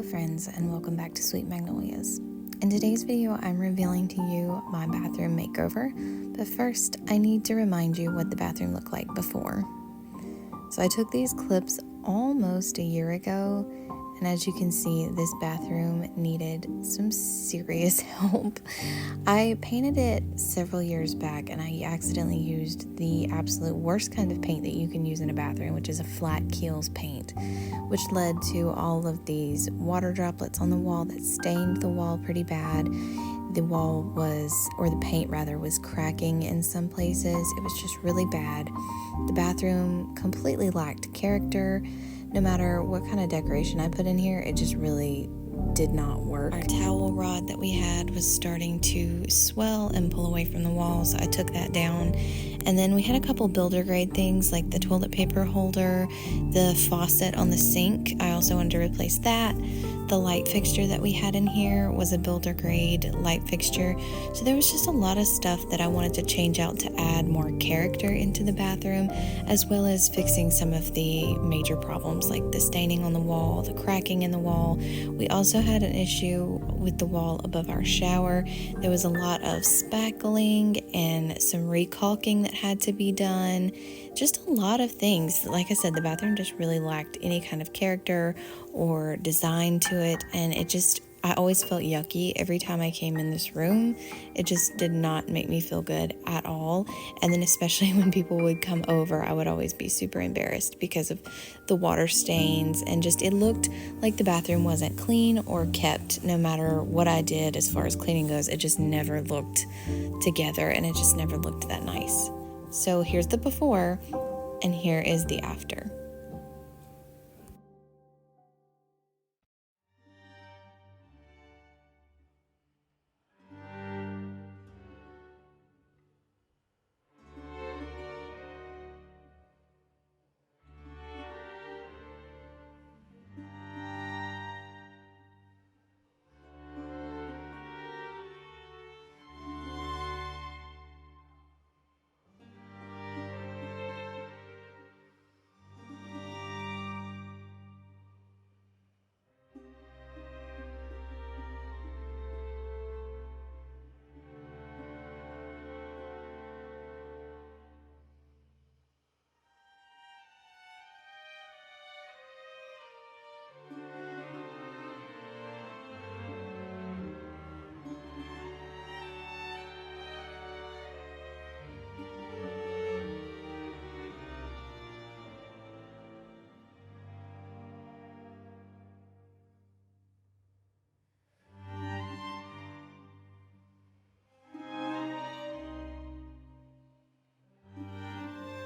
Hello friends, and welcome back to Sweet Magnolias. In today's video, I'm revealing to you my bathroom makeover, but first I need to remind you what the bathroom looked like before. So I took these clips almost a year ago, and as you can see, this bathroom needed some serious help. I painted it several years back, and I accidentally used the absolute worst kind of paint that you can use in a bathroom, which is a flat Kiehl's paint, which led to all of these water droplets on the wall that stained the wall pretty bad. The wall the paint rather, was cracking in some places. It was just really bad. The bathroom completely lacked character. No matter what kind of decoration I put in here, it just really did not work. Our towel rod that we had was starting to swell and pull away from the wall, so I took that down. And then we had a couple builder grade things like the toilet paper holder, the faucet on the sink. I also wanted to replace that. The light fixture that we had in here was a builder grade light fixture. So there was just a lot of stuff that I wanted to change out to add more character into the bathroom, as well as fixing some of the major problems like the staining on the wall, the cracking in the wall. We also had an issue with the wall above our shower. There was a lot of spackling and some recalking that had to be done. Just a lot of things. Like I said, the bathroom just really lacked any kind of character or design to it, and I always felt yucky every time I came in this room. It just did not make me feel good at all. And then especially when people would come over, I would always be super embarrassed because of the water stains, and just it looked like the bathroom wasn't clean or kept. No matter what I did as far as cleaning goes, it just never looked together, and it just never looked that nice. So here's the before, and here is the after.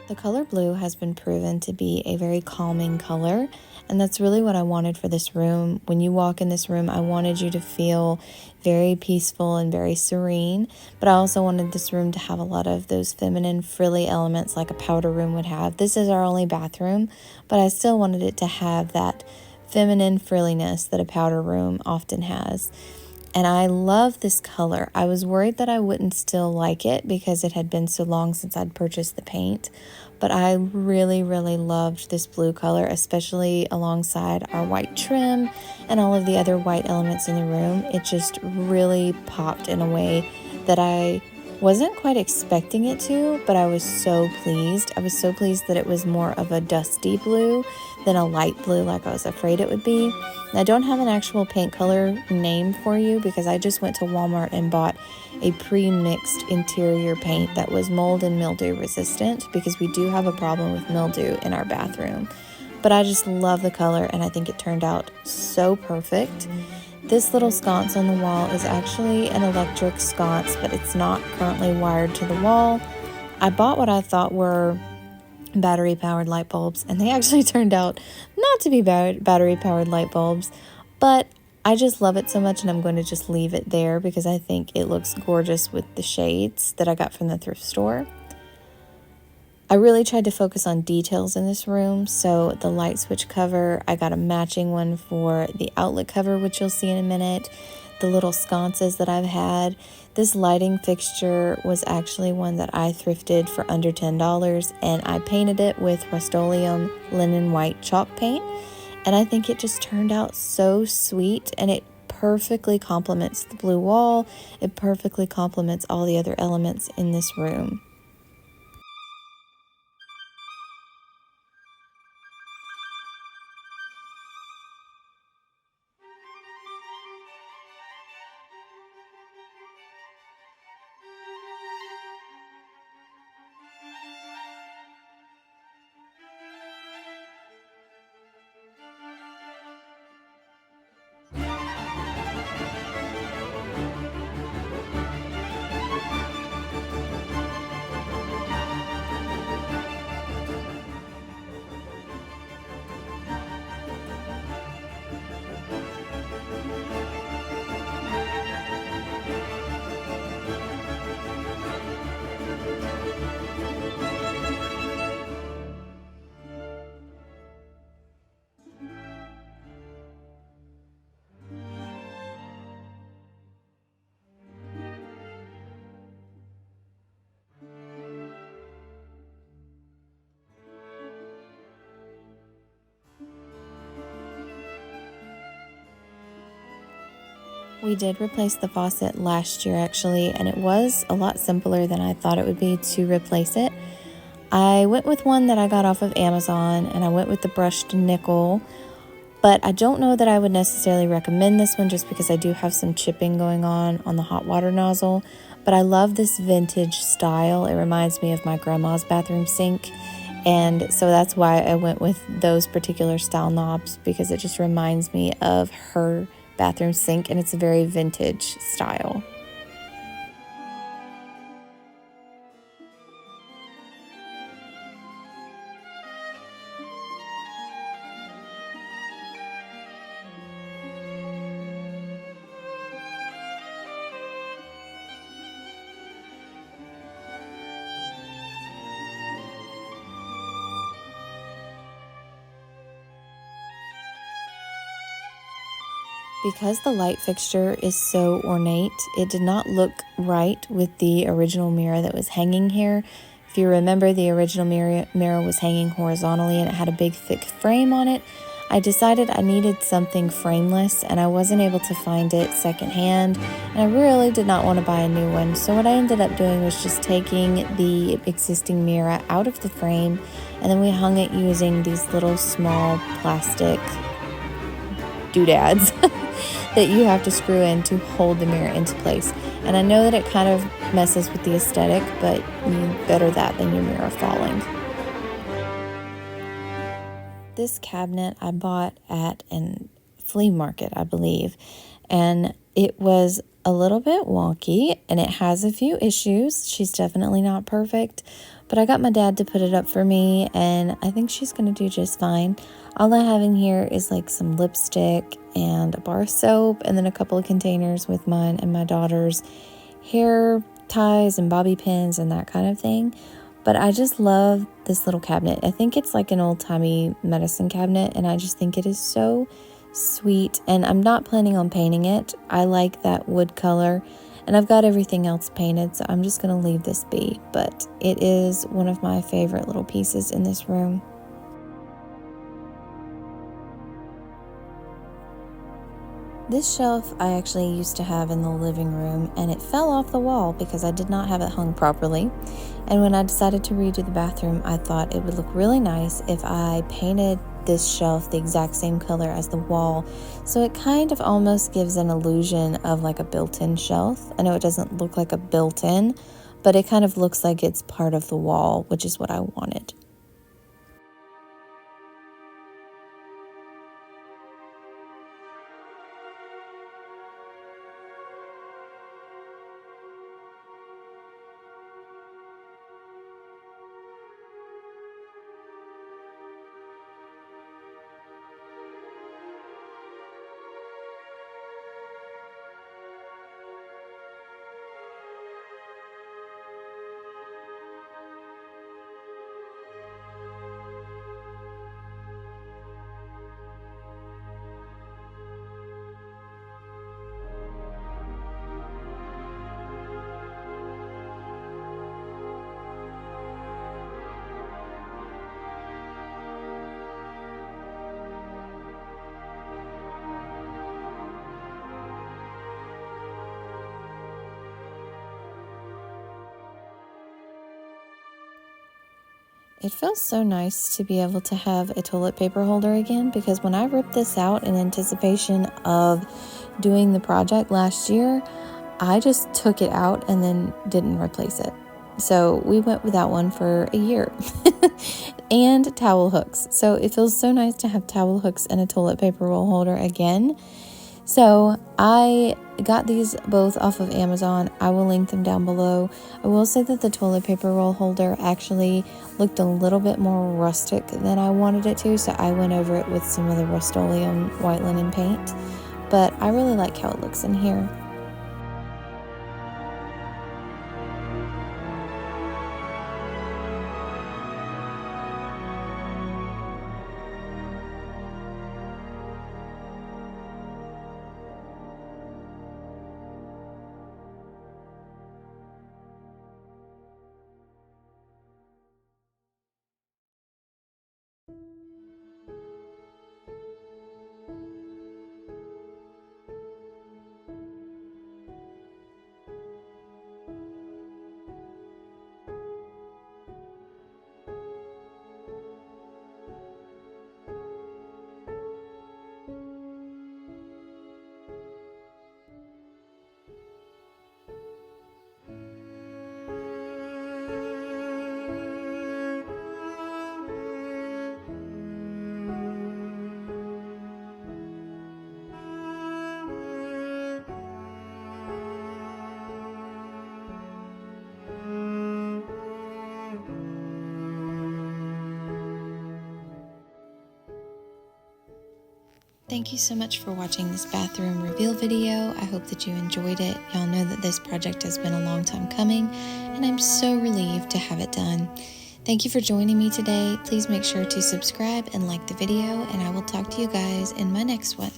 The color blue has been proven to be a very calming color, and that's really what I wanted for this room. When you walk in this room, I wanted you to feel very peaceful and very serene, but I also wanted this room to have a lot of those feminine frilly elements like a powder room would have. This is our only bathroom, but I still wanted it to have that feminine frilliness that a powder room often has. And I love this color. I was worried that I wouldn't still like it because it had been so long since I'd purchased the paint. But I really, really loved this blue color, especially alongside our white trim and all of the other white elements in the room. It just really popped in a way that I wasn't quite expecting it to, but I was so pleased. I was so pleased that it was more of a dusty blue than a light blue like I was afraid it would be. And I don't have an actual paint color name for you because I just went to Walmart and bought a pre-mixed interior paint that was mold and mildew resistant, because we do have a problem with mildew in our bathroom. But I just love the color, and I think it turned out so perfect. This little sconce on the wall is actually an electric sconce, but it's not currently wired to the wall. I bought what I thought were battery-powered light bulbs, and they actually turned out not to be battery-powered light bulbs, but I just love it so much, and I'm going to just leave it there because I think it looks gorgeous with the shades that I got from the thrift store. I really tried to focus on details in this room, so the light switch cover, I got a matching one for the outlet cover, which you'll see in a minute. The little sconces that I've had. This lighting fixture was actually one that I thrifted for under $10, and I painted it with Rust-Oleum linen white chalk paint. and I think it just turned out so sweet, and it perfectly complements the blue wall. It perfectly complements all the other elements in this room. We did replace the faucet last year actually, and it was a lot simpler than I thought it would be to replace it. I went with one that I got off of Amazon, and I went with the brushed nickel, but I don't know that I would necessarily recommend this one just because I do have some chipping going on the hot water nozzle. But I love this vintage style. It reminds me of my grandma's bathroom sink, and so that's why I went with those particular style knobs, because it just reminds me of her bathroom sink, and it's a very vintage style. Because the light fixture is so ornate, it did not look right with the original mirror that was hanging here. If you remember, the original mirror was hanging horizontally and it had a big thick frame on it. I decided I needed something frameless, and I wasn't able to find it secondhand, and I really did not want to buy a new one. So what I ended up doing was just taking the existing mirror out of the frame, and then we hung it using these little small plastic doodads that you have to screw in to hold the mirror into place. And I know that it kind of messes with the aesthetic, but better that than your mirror falling. This cabinet I bought at a flea market, I believe, and it was a little bit wonky, and it has a few issues. She's definitely not perfect, but I got my dad to put it up for me, and I think she's going to do just fine. All I have in here is like some lipstick and a bar of soap, and then a couple of containers with mine and my daughter's hair ties and bobby pins and that kind of thing. But I just love this little cabinet. I think it's like an old-timey medicine cabinet, and I just think it is so sweet. And I'm not planning on painting it. I like that wood color, and I've got everything else painted, so I'm just going to leave this be. But it is one of my favorite little pieces in this room. This shelf I actually used to have in the living room, and it fell off the wall because I did not have it hung properly. And when I decided to redo the bathroom, I thought it would look really nice if I painted this shelf the exact same color as the wall, so it kind of almost gives an illusion of like a built-in shelf. I know it doesn't look like a built-in, but it kind of looks like it's part of the wall, which is what I wanted. It feels so nice to be able to have a toilet paper holder again, because when I ripped this out in anticipation of doing the project last year, I just took it out and then didn't replace it. So we went without one for a year. And towel hooks. So it feels so nice to have towel hooks and a toilet paper roll holder again. So I got these both off of Amazon. I will link them down below. I will say that the toilet paper roll holder actually looked a little bit more rustic than I wanted it to, so I went over it with some of the Rust-Oleum white linen paint. But I really like how it looks in here. Thank you so much for watching this bathroom reveal video. I hope that you enjoyed it. Y'all know that this project has been a long time coming, and I'm so relieved to have it done. Thank you for joining me today. Please make sure to subscribe and like the video, and I will talk to you guys in my next one.